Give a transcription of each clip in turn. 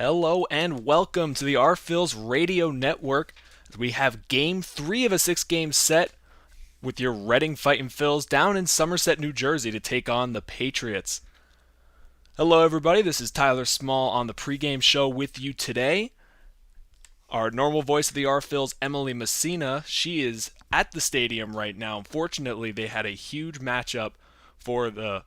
Hello and welcome to the R Phils Radio Network. We have game 3 of a 6-game set with your Reading Fightin Phils down in Somerset, New Jersey to take on the Patriots. Hello everybody, this is Tyler Small on the pregame show with you today. Our normal voice of the R Phils, Emily Messina, she is at the stadium right now. Unfortunately, they had a huge matchup for the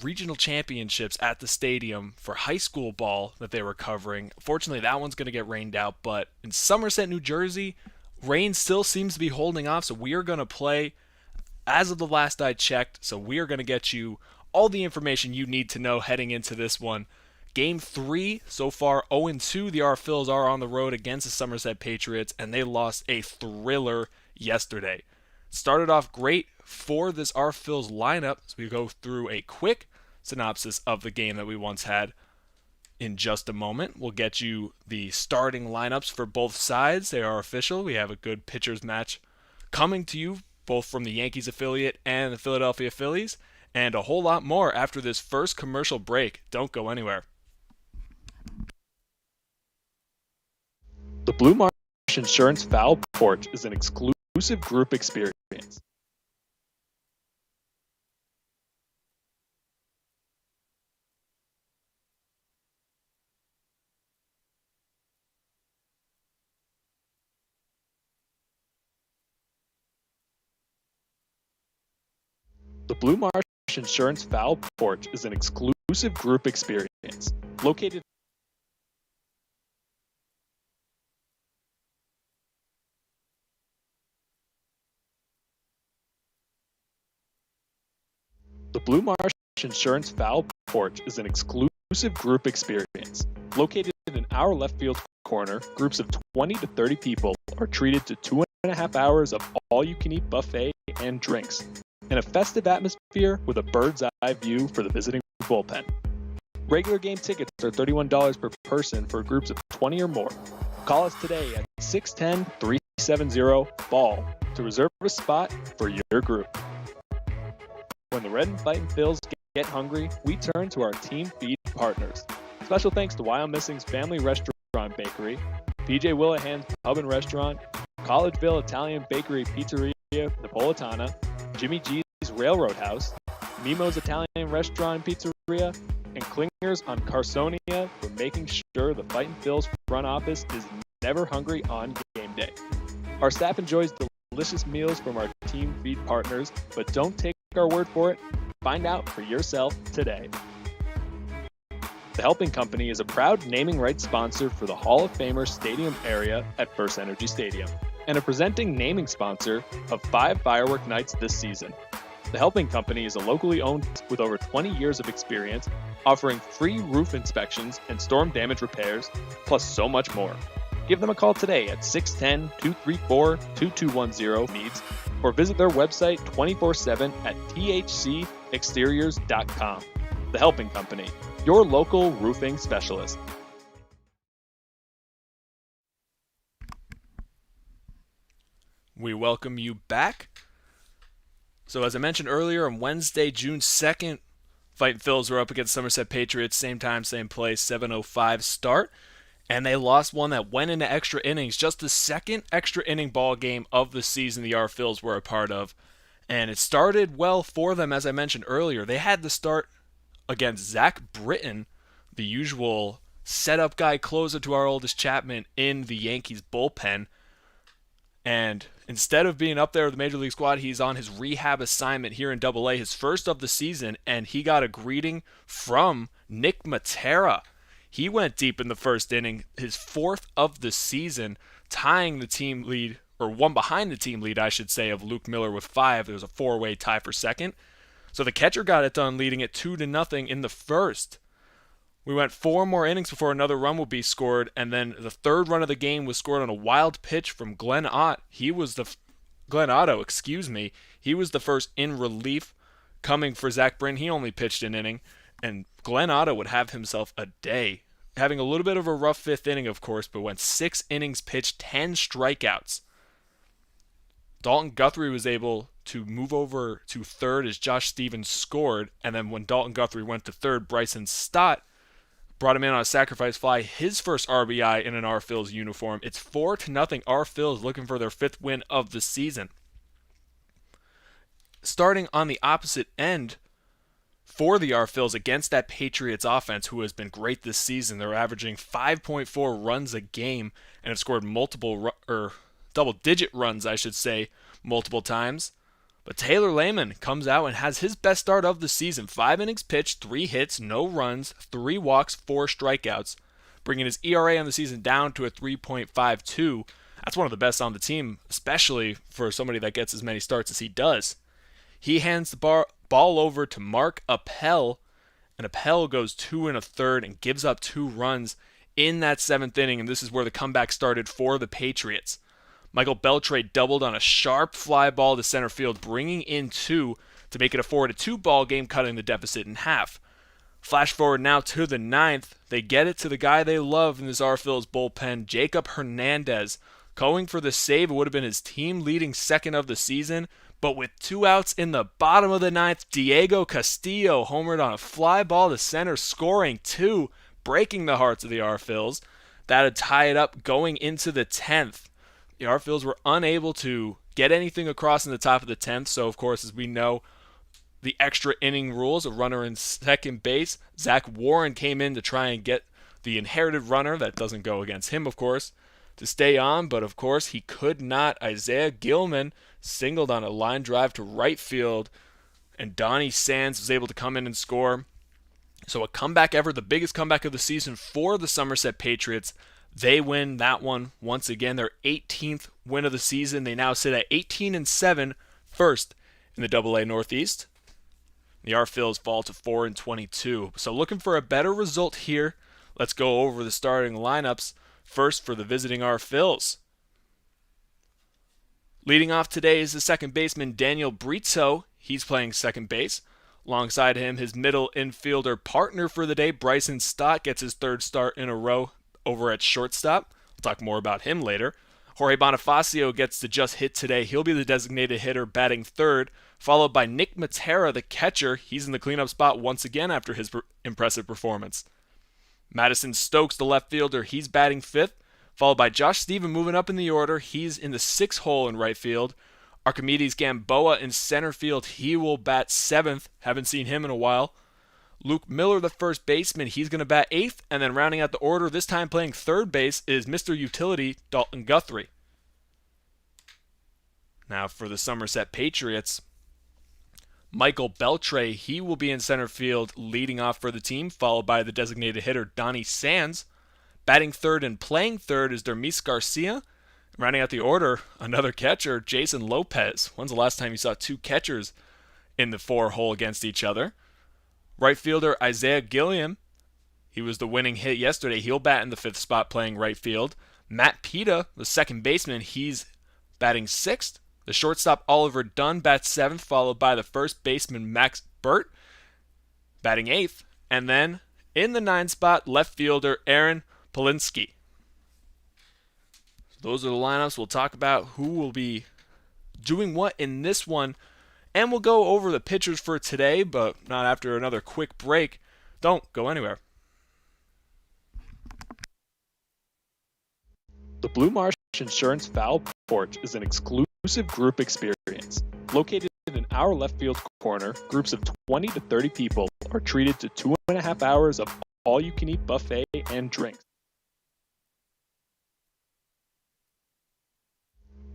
regional championships at the stadium for high school ball that they were covering. Fortunately, that one's going to get rained out, but in Somerset, New Jersey, rain still seems to be holding off, so we are going to play as of the last I checked, so we are going to get you all the information you need to know heading into this one. Game 3, so far 0-2, the R Phils are on the road against the Somerset Patriots, and they lost a thriller yesterday. Started off great for this R Phils lineup, so we go through a quick synopsis of the game that we once had in just a moment. We'll get you the starting lineups for both sides. They are official. We have a good pitchers match coming to you both from the Yankees affiliate and the Philadelphia Phillies, and a whole lot more after this first commercial break. Don't go anywhere. The Blue Marsh Insurance Foul Porch is an exclusive group experience. The Blue Marsh Insurance Foul Porch is an exclusive group experience located. The Blue Marsh Insurance Foul Porch is an exclusive group experience located in our left field corner. Groups of 20 to 30 people are treated to 2.5 hours of all-you-can-eat buffet and drinks, in a festive atmosphere with a bird's eye view for the visiting bullpen. Regular game tickets are $31 per person for groups of 20 or more. Call us today at 610-370-BALL to reserve a spot for your group. When the Reading Fightin Phils get hungry, we turn to our team feed partners. Special thanks to Wild Missing's Family Restaurant Bakery, PJ Willahan's Pub and Restaurant, Collegeville Italian Bakery Pizzeria Napolitana, Jimmy G's Railroad House, Mimo's Italian Restaurant and Pizzeria, and Klingers on Carsonia for making sure the Fightin Phils front office is never hungry on game day. Our staff enjoys delicious meals from our team feed partners, but don't take our word for it. Find out for yourself today. The Helping Company is a proud naming rights sponsor for the Hall of Famer Stadium area at First Energy Stadium, and a presenting naming sponsor of 5 firework nights this season. The Helping Company is a locally owned with over 20 years of experience, offering free roof inspections and storm damage repairs, plus so much more. Give them a call today at 610-234-2210 needs, or visit their website 24/7 at thcexteriors.com. The Helping Company, your local roofing specialist. We welcome you back. So as I mentioned earlier, on Wednesday, June 2nd, Fightin Phils were up against Somerset Patriots, same time, same place, 7:05 start. And they lost one that went into extra innings, just the second extra inning ball game of the season the R Phils were a part of. And it started well for them, as I mentioned earlier. They had the start against Zach Britton, the usual setup guy closer to our oldest Chapman in the Yankees bullpen. And instead of being up there with the Major League squad, he's on his rehab assignment here in Double-A, his first of the season, and he got a greeting from Nick Matera. He went deep in the first inning, his 4th of the season, tying the team lead, or one behind the team lead, I should say, of Luke Miller with 5. It was a 4-way tie for second. So the catcher got it done, leading it 2-0 in the first. We went 4 more innings before another run would be scored, and then the third run of the game was scored on a wild pitch from Glenn Otto. He was the first in relief coming for Zach Britton. He only pitched an inning. And Glenn Otto would have himself a day, having a little bit of a rough 5th inning, of course, but went 6 innings pitched, 10 strikeouts. Dalton Guthrie was able to move over to third as Josh Stevens scored, and then when Dalton Guthrie went to third, Bryson Stott brought him in on a sacrifice fly, his first RBI in an R. Phil's uniform. It's 4-0 R. Phil's looking for their 5th win of the season. Starting on the opposite end for the R. Phil's against that Patriots offense, who has been great this season. They're averaging 5.4 runs a game and have scored double-digit runs, I should say, multiple times. But Taylor Lehman comes out and has his best start of the season. 5 innings pitched, 3 hits, no runs, 3 walks, 4 strikeouts, bringing his ERA on the season down to a 3.52. That's one of the best on the team, especially for somebody that gets as many starts as he does. He hands the ball over to Mark Appel, and Appel goes 2 1/3 and gives up 2 runs in that 7th inning, and this is where the comeback started for the Patriots. Michael Beltre doubled on a sharp fly ball to center field, bringing in 2 to make it a 4-2 ball game, cutting the deficit in half. Flash forward now to the 9th. They get it to the guy they love in this R. Phil's bullpen, Jacob Hernandez. Going for the save, it would have been his team-leading 2nd of the season, but with 2 outs in the bottom of the 9th, Diego Castillo homered on a fly ball to center, scoring 2, breaking the hearts of the R. Phil's. That would tie it up going into the 10th. The R. Phil's were unable to get anything across in the top of the 10th, so of course, as we know, the extra inning rules, a runner in second base. Zach Warren came in to try and get the inherited runner, that doesn't go against him, of course, to stay on, but of course he could not. Isaiah Gilman singled on a line drive to right field, and Donnie Sands was able to come in and score. So a comeback ever, the biggest comeback of the season for the Somerset Patriots. They win that one once again, their 18th win of the season. They now sit at 18-7, first in the AA Northeast. The R. Phil's fall to 4-22. So looking for a better result here. Let's go over the starting lineups. First for the visiting R. Phil's. Leading off today is the second baseman Daniel Brito. He's playing second base. Alongside him, his middle infielder partner for the day, Bryson Stott, gets his 3rd start in a row over at shortstop. We'll talk more about him later. Jorge Bonifacio gets to just hit today. He'll be the designated hitter, batting 3rd, followed by Nick Matera, the catcher. He's in the cleanup spot once again after his impressive performance. Madison Stokes, the left fielder, he's batting 5th, followed by Josh Stephen moving up in the order. He's in the 6th hole in right field. Archimedes Gamboa in center field. He will bat 7th. Haven't seen him in a while. Luke Miller, the first baseman, he's going to bat 8th, and then rounding out the order, this time playing 3rd base, is Mr. Utility, Dalton Guthrie. Now for the Somerset Patriots, Michael Beltre, he will be in center field leading off for the team, followed by the designated hitter, Donnie Sands. Batting 3rd and playing 3rd is Dermis Garcia. Rounding out the order, another catcher, Jason Lopez. When's the last time you saw 2 catchers in the 4-hole against each other? Right fielder Isaiah Gilliam, he was the winning hit yesterday. He'll bat in the 5th spot playing right field. Matt Pita, the second baseman, he's batting 6th. The shortstop Oliver Dunn bats 7th, followed by the first baseman Max Burt, batting 8th. And then in the 9th spot, left fielder Aaron Polinsky. So those are the lineups. We'll talk about who will be doing what in this one. And we'll go over the pitchers for today, but not after another quick break. Don't go anywhere. The Blue Marsh Insurance Foul Porch is an exclusive group experience. Located in our left field corner, groups of 20 to 30 people are treated to 2.5 hours of all-you-can-eat buffet and drinks.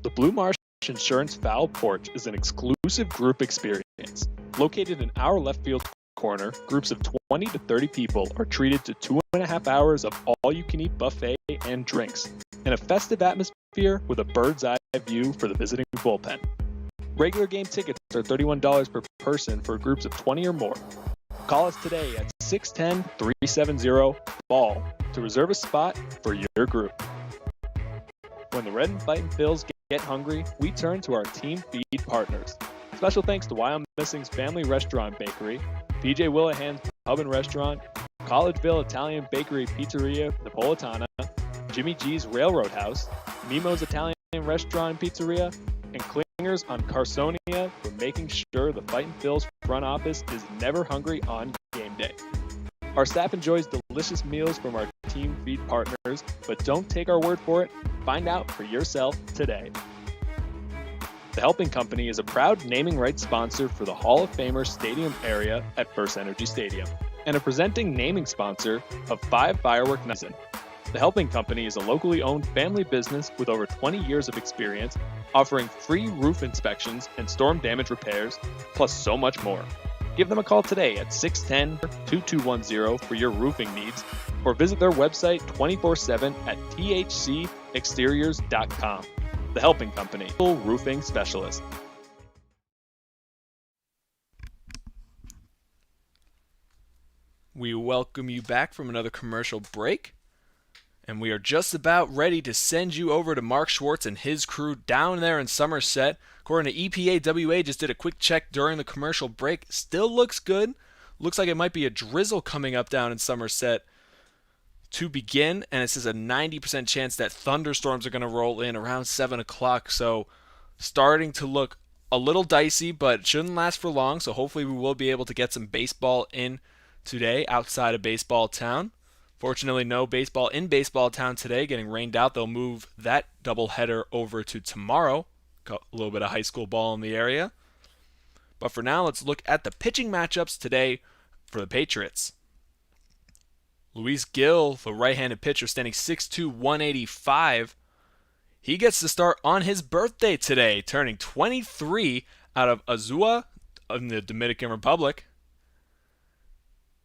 The Blue Marsh Insurance Foul Porch is an exclusive group experience. Located in our left field corner, groups of 20 to 30 people are treated to 2.5 hours of all-you-can-eat buffet and drinks, in a festive atmosphere with a bird's-eye view for the visiting bullpen. Regular game tickets are $31 per person for groups of 20 or more. Call us today at 610-370-BALL to reserve a spot for your group. When the Red and Fightin Phils get hungry, we turn to our team feed partners. Special thanks to Wyomissing's Family Restaurant Bakery, PJ Willahan's Pub and Restaurant, Collegeville Italian Bakery Pizzeria Napolitana, Jimmy G's Railroad House, Mimo's Italian Restaurant and Pizzeria, and Klingers on Carsonia for making sure the Fightin Phils front office is never hungry on game day. Our staff enjoys delicious meals from our team feed partners, but don't take our word for it. Find out for yourself today. The Helping Company is a proud naming rights sponsor for the Hall of Famer Stadium area at First Energy Stadium and a presenting naming sponsor of 5 firework nights. The Helping Company is a locally owned family business with over 20 years of experience, offering free roof inspections and storm damage repairs, plus so much more. Give them a call today at 610-2210 for your roofing needs, or visit their website 24/7 at thcexteriors.com. The Helping Company, full roofing specialist. We welcome you back from another commercial break, and we are just about ready to send you over to Mark Schwartz and his crew down there in Somerset. According to EPA, just did a quick check during the commercial break. Still looks good. Looks like it might be a drizzle coming up down in Somerset to begin, and it says a 90% chance that thunderstorms are going to roll in around 7 o'clock. So starting to look a little dicey, but it shouldn't last for long. So hopefully we will be able to get some baseball in today outside of Baseball Town. Fortunately, no baseball in Baseball Town today, getting rained out. They'll move that doubleheader over to tomorrow. Got a little bit of high school ball in the area. But for now, let's look at the pitching matchups today for the Patriots. Luis Gil, the right-handed pitcher, standing 6'2", 185. He gets to start on his birthday today, turning 23 out of Azua in the Dominican Republic.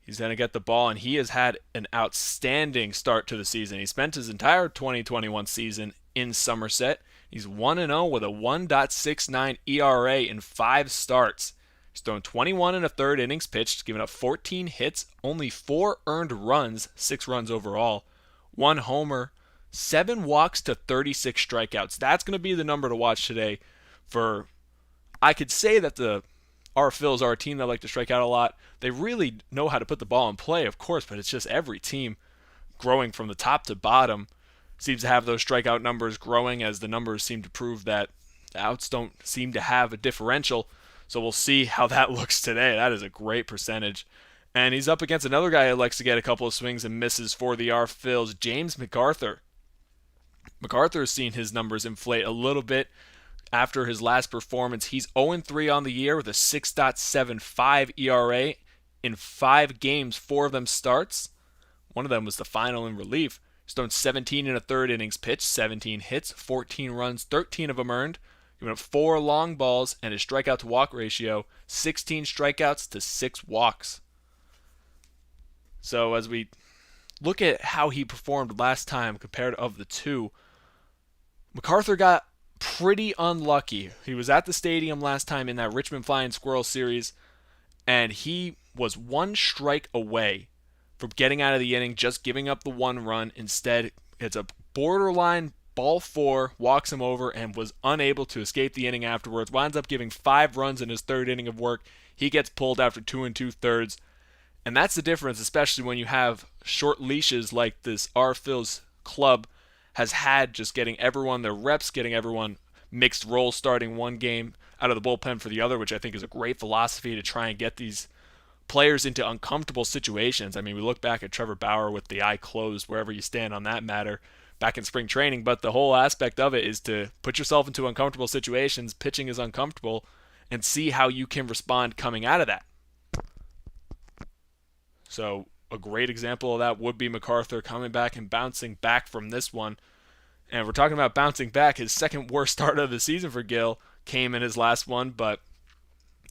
He's going to get the ball, and he has had an outstanding start to the season. He spent his entire 2021 season in Somerset. He's 1-0 with a 1.69 ERA in 5 starts. He's thrown 21 and a third innings pitched, giving up 14 hits, only 4 earned runs, 6 runs overall, 1 homer, 7 walks to 36 strikeouts. That's going to be the number to watch today for, I could say that our Phils are a team that like to strike out a lot. They really know how to put the ball in play, of course, but it's just every team growing from the top to bottom seems to have those strikeout numbers growing, as the numbers seem to prove that the outs don't seem to have a differential. So we'll see how that looks today. That is a great percentage. And he's up against another guy who likes to get a couple of swings and misses for the R Phils, James MacArthur. MacArthur has seen his numbers inflate a little bit after his last performance. He's 0-3 on the year with a 6.75 ERA in 5 games, 4 of them starts. One of them was the final in relief. He's thrown 17 and a third innings pitched, 17 hits, 14 runs, 13 of them earned, giving up 4 long balls, and his strikeout to walk ratio, 16 strikeouts to 6 walks. So as we look at how he performed last time compared of the two, MacArthur got pretty unlucky. He was at the stadium last time in that Richmond Flying Squirrels series, and he was 1 strike away from getting out of the inning, just giving up the 1 run. Instead, it's a borderline ball 4, walks him over, and was unable to escape the inning afterwards. Winds up giving 5 runs in his 3rd inning of work. He gets pulled after 2 2/3. And that's the difference, especially when you have short leashes like this R Phils club has had, just getting everyone their reps, getting everyone mixed roles, starting one game out of the bullpen for the other, which I think is a great philosophy to try and get these players into uncomfortable situations. I mean, we look back at Trevor Bauer with the eye closed, wherever you stand on that matter, back in spring training, but the whole aspect of it is to put yourself into uncomfortable situations. Pitching is uncomfortable, and see how you can respond coming out of that. So a great example of that would be MacArthur coming back and bouncing back from this one. And we're talking about bouncing back. His 2nd worst start of the season for Gil came in his last one, but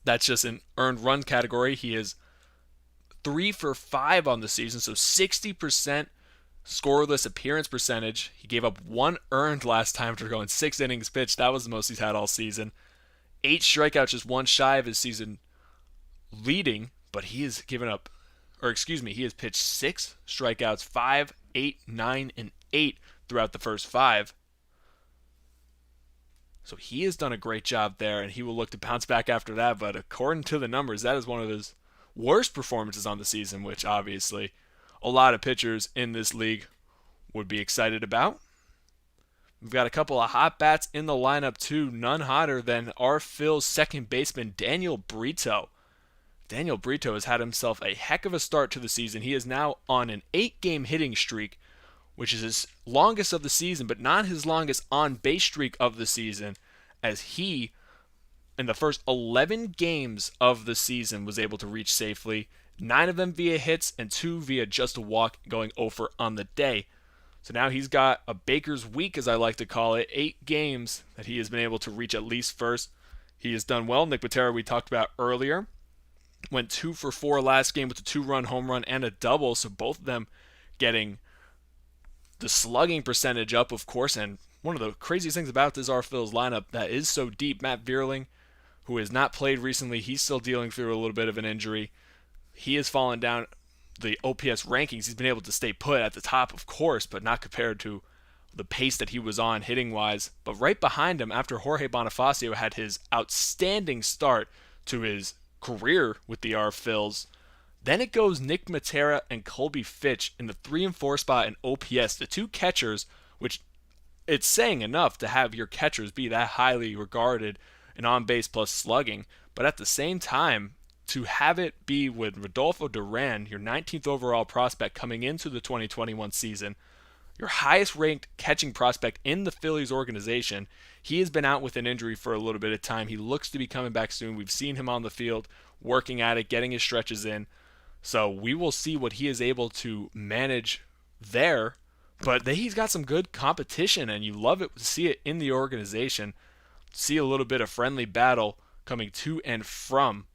that's just an earned run category. He is 3 for 5 on the season, so 60% scoreless appearance percentage. He gave up 1 earned last time after going 6 innings pitched. That was the most he's had all season. 8 strikeouts, just 1 shy of his season leading, but he has he has pitched 6 strikeouts, 5, 8, 9, and 8 throughout the first 5. So he has done a great job there, and he will look to bounce back after that. But according to the numbers, that is one of his worst performances on the season, which obviously a lot of pitchers in this league would be excited about. We've got a couple of hot bats in the lineup too, none hotter than our Phil's second baseman Daniel Brito. Daniel Brito has had himself a heck of a start to the season. He is now on an 8-game hitting streak, which is his longest of the season, but not his longest on-base streak of the season, as he, in the first 11 games of the season, was able to reach safely, 9 of them via hits and 2 via just a walk, going 0 for on the day. So now he's got a Baker's week, as I like to call it, 8 games that he has been able to reach at least first. He has done well. Nick Patera, we talked about earlier, went 2 for 4 last game with a 2-run home run and a double, so both of them getting the slugging percentage up, of course. And one of the craziest things about this Phil's lineup that is so deep, Matt Vierling, who has not played recently, he's still dealing through a little bit of an injury. He has fallen down the OPS rankings. He's been able to stay put at the top, of course, but not compared to the pace that he was on hitting-wise. But right behind him, after Jorge Bonifacio had his outstanding start to his career with the Phils, then it goes Nick Matera and Colby Fitch in the 3 and 4 spot in OPS, the two catchers, which it's saying enough to have your catchers be that highly regarded in on-base plus slugging, but at the same time, to have it be with Rodolfo Duran, your 19th overall prospect coming into the 2021 season, your highest ranked catching prospect in the Phillies organization. He has been out with an injury for a little bit of time. He looks to be coming back soon. We've seen him on the field working at it, getting his stretches in. So we will see what he is able to manage there. But he's got some good competition, and you love it to see it in the organization. See a little bit of friendly battle coming to and from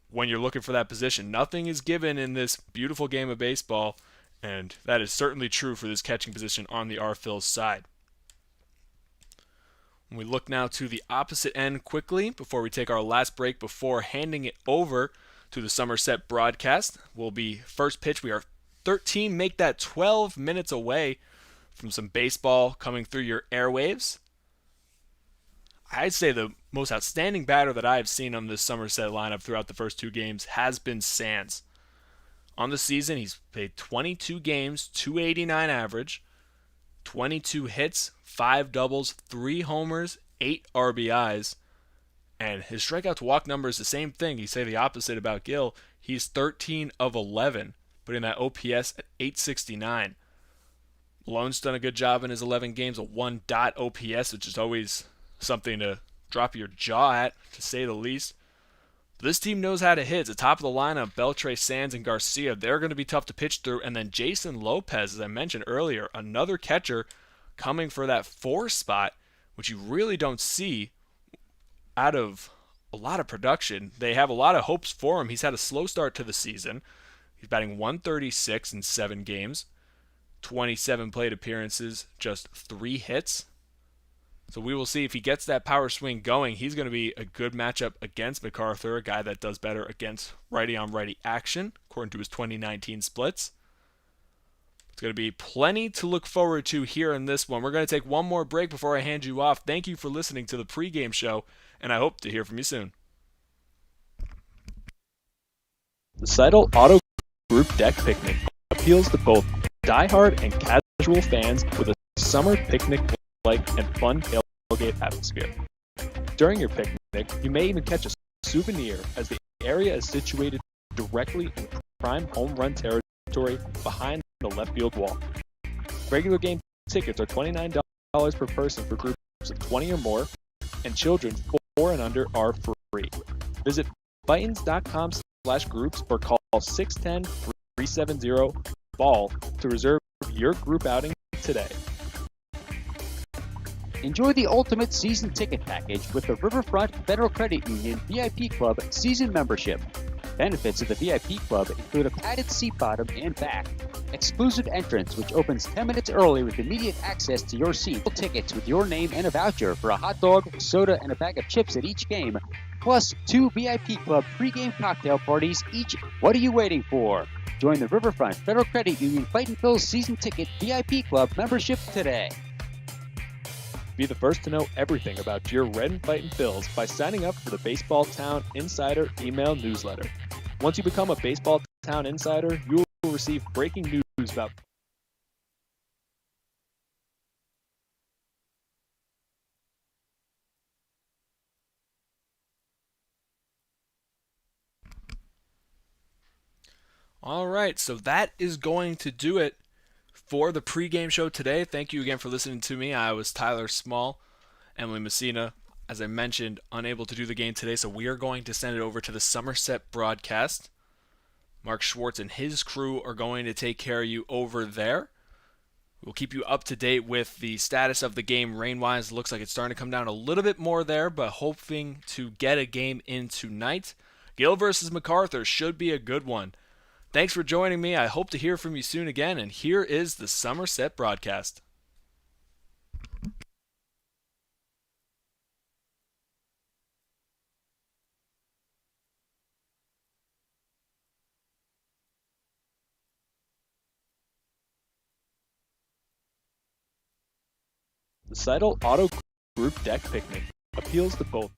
when you're looking for that position. Nothing is given in this beautiful game of baseball, and that is certainly true for this catching position on the Phil's side. When we look now to the opposite end quickly before we take our last break before handing it over to the Somerset broadcast, will be first pitch. We are 13, make that 12 minutes away from some baseball coming through your airwaves. I'd say the most outstanding batter that I've seen on this Somerset lineup throughout the first 2 games has been Sands. On the season, he's played 22 games, 289 average, 22 hits, 5 doubles, 3 homers, 8 RBIs. And his strikeout to walk number is the same thing. You say the opposite about Gill. He's 13 of 11, putting that OPS at 869. Malone's done a good job in his 11 games, a 1 OPS, which is always something to drop your jaw at, to say the least. This team knows how to hit. It's the top of the lineup, Beltre, Sands, and Garcia. They're going to be tough to pitch through. And then Jason Lopez, as I mentioned earlier, another catcher coming for that 4 spot, which you really don't see out of a lot of production. They have a lot of hopes for him. He's had a slow start to the season. He's batting 136 in 7 games, 27 plate appearances, just 3 hits. So we will see if he gets that power swing going. He's going to be a good matchup against MacArthur, a guy that does better against righty-on-righty action, according to his 2019 splits. It's going to be plenty to look forward to here in this one. We're going to take one more break before I hand you off. Thank you for listening to the pregame show, and I hope to hear from you soon. The Seidel Auto Group Deck Picnic appeals to both diehard and casual fans with a summer picnic-like and fun tailgate atmosphere. During your picnic, you may even catch a souvenir, as the area is situated directly in prime home run territory behind the left field wall. Regular game tickets are $29 per person for groups of 20 or more, and children 4 and under are free. Visit Fightins.com/groups or call 610-370-BALL to reserve your group outing today. Enjoy the ultimate season ticket package with the Riverfront Federal Credit Union VIP Club season membership. Benefits of the VIP Club include a padded seat bottom and back, exclusive entrance which opens 10 minutes early with immediate access to your seat, tickets with your name and a voucher for a hot dog, soda, and a bag of chips at each game, plus 2 VIP Club pregame cocktail parties each. What are you waiting for? Join the Riverfront Federal Credit Union Fightin' Phil's season ticket VIP Club membership today. Be the first to know everything about your Red and Fightin' Phils by signing up for the Baseball Town Insider email newsletter. Once you become a Baseball Town Insider, you will receive breaking news about All right, so that is going to do it for the pregame show today. Thank you again for listening to me. I was Tyler Small. Emily Messina, as I mentioned, unable to do the game today, so we are going to send it over to the Somerset broadcast. Mark Schwartz and his crew are going to take care of you over there. We'll keep you up to date with the status of the game rain-wise. Looks like it's starting to come down a little bit more there, but hoping to get a game in tonight. Gill versus MacArthur should be a good one. Thanks for joining me. I hope to hear from you soon again, and here is the Somerset broadcast. The Seidel Auto Group Deck Picnic appeals to both.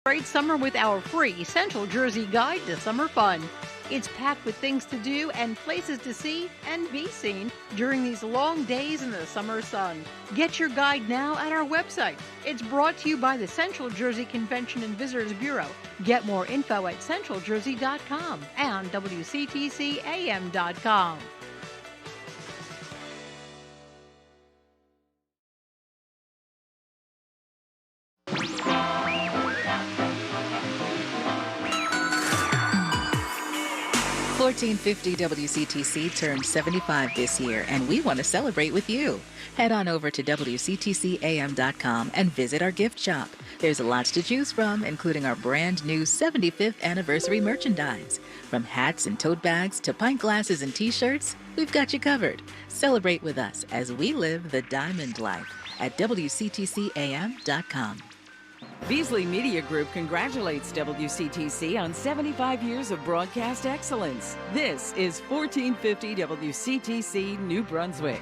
Great summer with our free Central Jersey Guide to Summer Fun. It's packed with things to do and places to see and be seen during these long days in the summer sun. Get your guide now at our website. It's brought to you by the Central Jersey Convention and Visitors Bureau. Get more info at centraljersey.com and WCTCAM.com. $14.50 WCTC turned 75 this year, and we want to celebrate with you. Head on over to WCTCAM.com and visit our gift shop. There's lots to choose from, including our brand new 75th anniversary merchandise. From hats and tote bags to pint glasses and t-shirts, we've got you covered. Celebrate with us as we live the diamond life at WCTCAM.com. Beasley Media Group congratulates WCTC on 75 years of broadcast excellence. This is 1450 WCTC New Brunswick.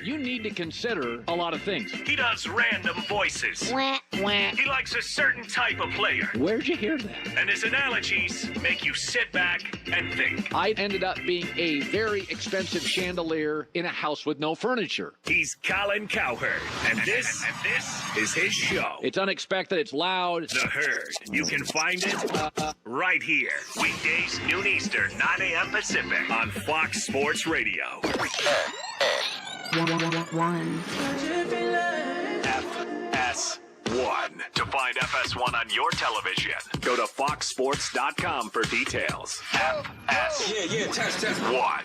You need to consider a lot of things. He does random voices. Wah, wah. He likes a certain type of player. Where'd you hear that? And his analogies make you sit back and think. I ended up being a very expensive chandelier in a house with no furniture. He's Colin Cowherd, and this is his show. It's unexpected, it's loud. The Herd. You can find it right here. Weekdays, noon Eastern, 9 a.m. Pacific on Fox Sports Radio. FS1. To find FS1 on your television, go to foxsports.com for details. FS1.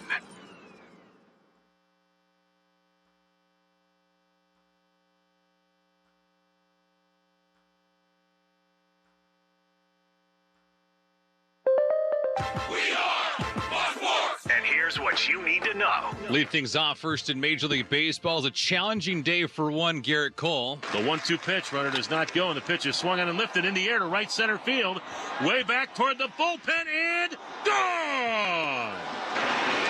And here's here's what you need to know. Lead things off first in Major League Baseball. It's a challenging day for one Garrett Cole. The 1-2 pitch, runner does not go, and the pitch is swung on and lifted in the air to right center field. Way back toward the bullpen, and gone!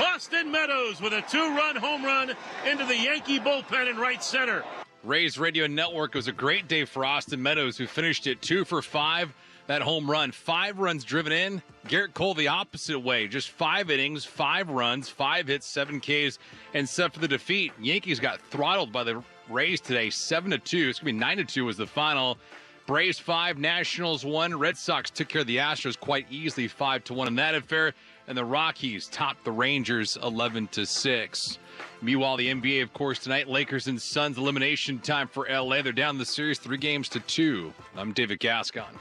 Austin Meadows with a 2-run home run into the Yankee bullpen in right center. Rays Radio Network was a great day for Austin Meadows, who finished it 2 for 5. That home run, 5 runs driven in. Garrett Cole the opposite way, just 5 innings, 5 runs, 5 hits, 7 Ks, and set for the defeat. Yankees got throttled by the Rays today, 7-2. It's going to be 9-2 was the final. Braves 5, Nationals 1. Red Sox took care of the Astros quite easily, 5-1 in that affair. And the Rockies topped the Rangers 11-6. Meanwhile, the NBA, of course, tonight, Lakers and Suns elimination time for LA. They're down the series 3-2. I'm David Gascon.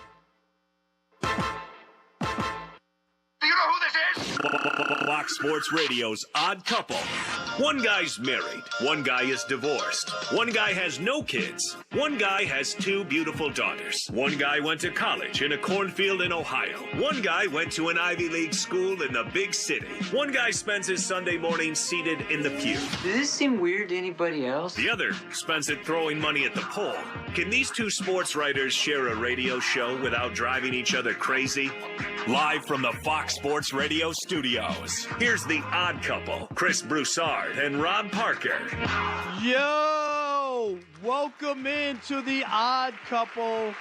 Do you know who this is? Fox Sports Radio's Odd Couple. One guy's married, one guy is divorced, one guy has no kids, one guy has 2 beautiful daughters, one guy went to college in a cornfield in Ohio, one guy went to an Ivy League school in the big city, one guy spends his Sunday morning seated in the pew. Does this seem weird to anybody else? The other spends it throwing money at the pole. Can these 2 sports writers share a radio show without driving each other crazy? Live from the Fox Sports Radio studios, here's the Odd Couple, Chris Broussard and Rob Parker. Yo! Welcome into the Odd Couple.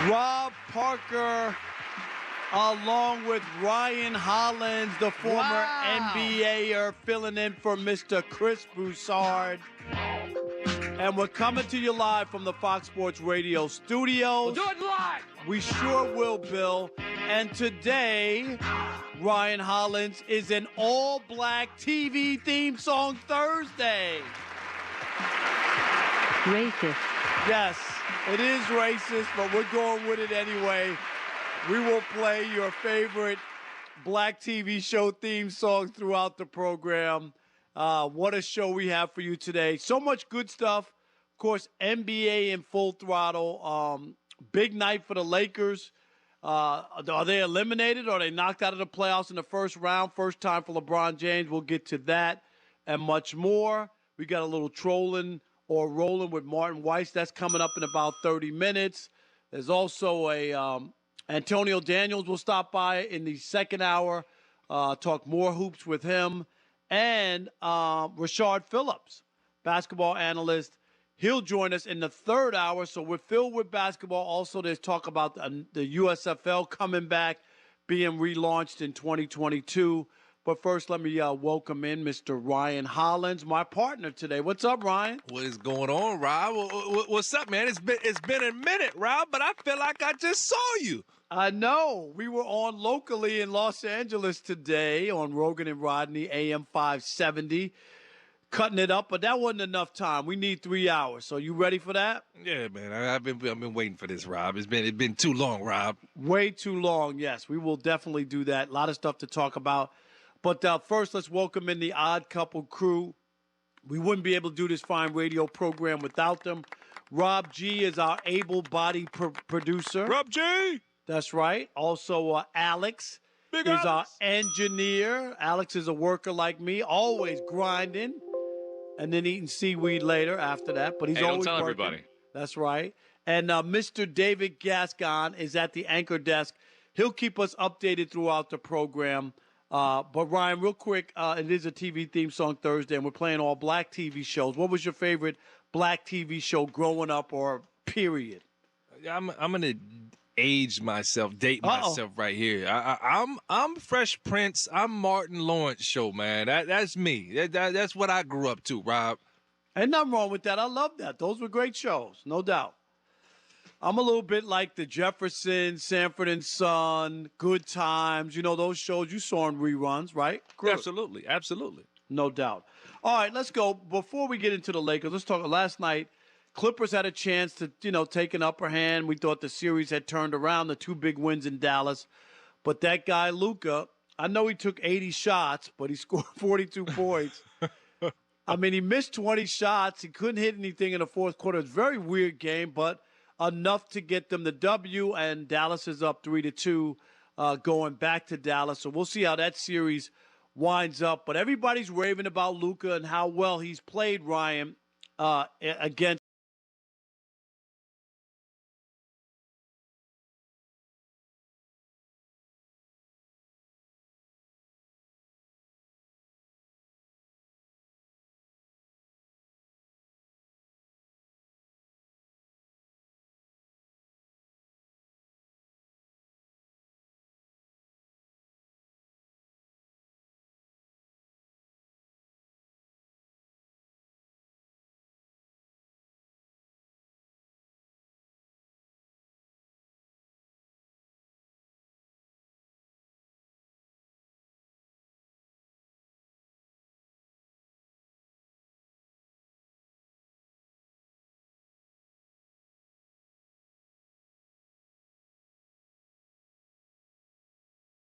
Rob Parker, along with Ryan Hollins, the former NBAer, filling in for Mr. Chris Broussard. And we're coming to you live from the Fox Sports Radio studios. We'll do it live! We sure will, Bill. And today, Ryan Hollins, is an all-black TV theme song Thursday. Racist. Yes, it is racist, but we're going with it anyway. We will play your favorite black TV show theme songs throughout the program. What a show we have for you today. So much good stuff. Of course, NBA in full throttle. Big night for the Lakers. Are they eliminated or are they knocked out of the playoffs in the first round? First time for LeBron James. We'll get to that and much more. We got a little trolling or rolling with Martin Weiss. That's coming up in about 30 minutes. There's also Antonio Daniels will stop by in the second hour, talk more hoops with him. And Rashard Phillips, basketball analyst. He'll join us in the third hour. So we're filled with basketball. Also, there's talk about the USFL coming back, being relaunched in 2022. But first, let me welcome in Mr. Ryan Hollins, my partner today. What's up, Ryan? What is going on, Rob? What's up, man? It's been a minute, Rob, but I feel like I just saw you. I know. We were on locally in Los Angeles today on Rogan and Rodney, AM 570. Cutting it up, but that wasn't enough time. We need 3 hours. So you ready for that? Yeah, man. I've been waiting for this, Rob. It's been too long, Rob. Way too long. Yes, we will definitely do that. A lot of stuff to talk about. But first, let's welcome in the Odd Couple crew. We wouldn't be able to do this fine radio program without them. Rob G is our able-bodied producer. Rob G. That's right. Also, Alex is our engineer. Alex is a worker like me, always grinding. And then eating seaweed later after that. But he's always don't tell working. everybody. That's right. And Mr. David Gascon is at the anchor desk. He'll keep us updated throughout the program. But, Ryan, real quick, it is a TV theme song Thursday, and we're playing all black TV shows. What was your favorite black TV show growing up or period? I'm gonna date myself right here. I'm Fresh Prince. I'm Martin Lawrence show, man. That's me. That's what I grew up to, Rob. Ain't nothing wrong with that. I love that. Those were great shows, no doubt. I'm a little bit like the Jeffersons, Sanford and Son, Good Times. You know those shows you saw in reruns, right? Absolutely. No doubt. All right, let's go. Before we get into the Lakers, let's talk. Last night, Clippers had a chance to, take an upper hand. We thought the series had turned around, the 2 big wins in Dallas. But that guy, Luka, I know he took 80 shots, but he scored 42 points. I mean, he missed 20 shots. He couldn't hit anything in the fourth quarter. It's a very weird game, but enough to get them the W, and Dallas is up 3-2 going back to Dallas. So we'll see how that series winds up. But everybody's raving about Luka and how well he's played, Ryan, against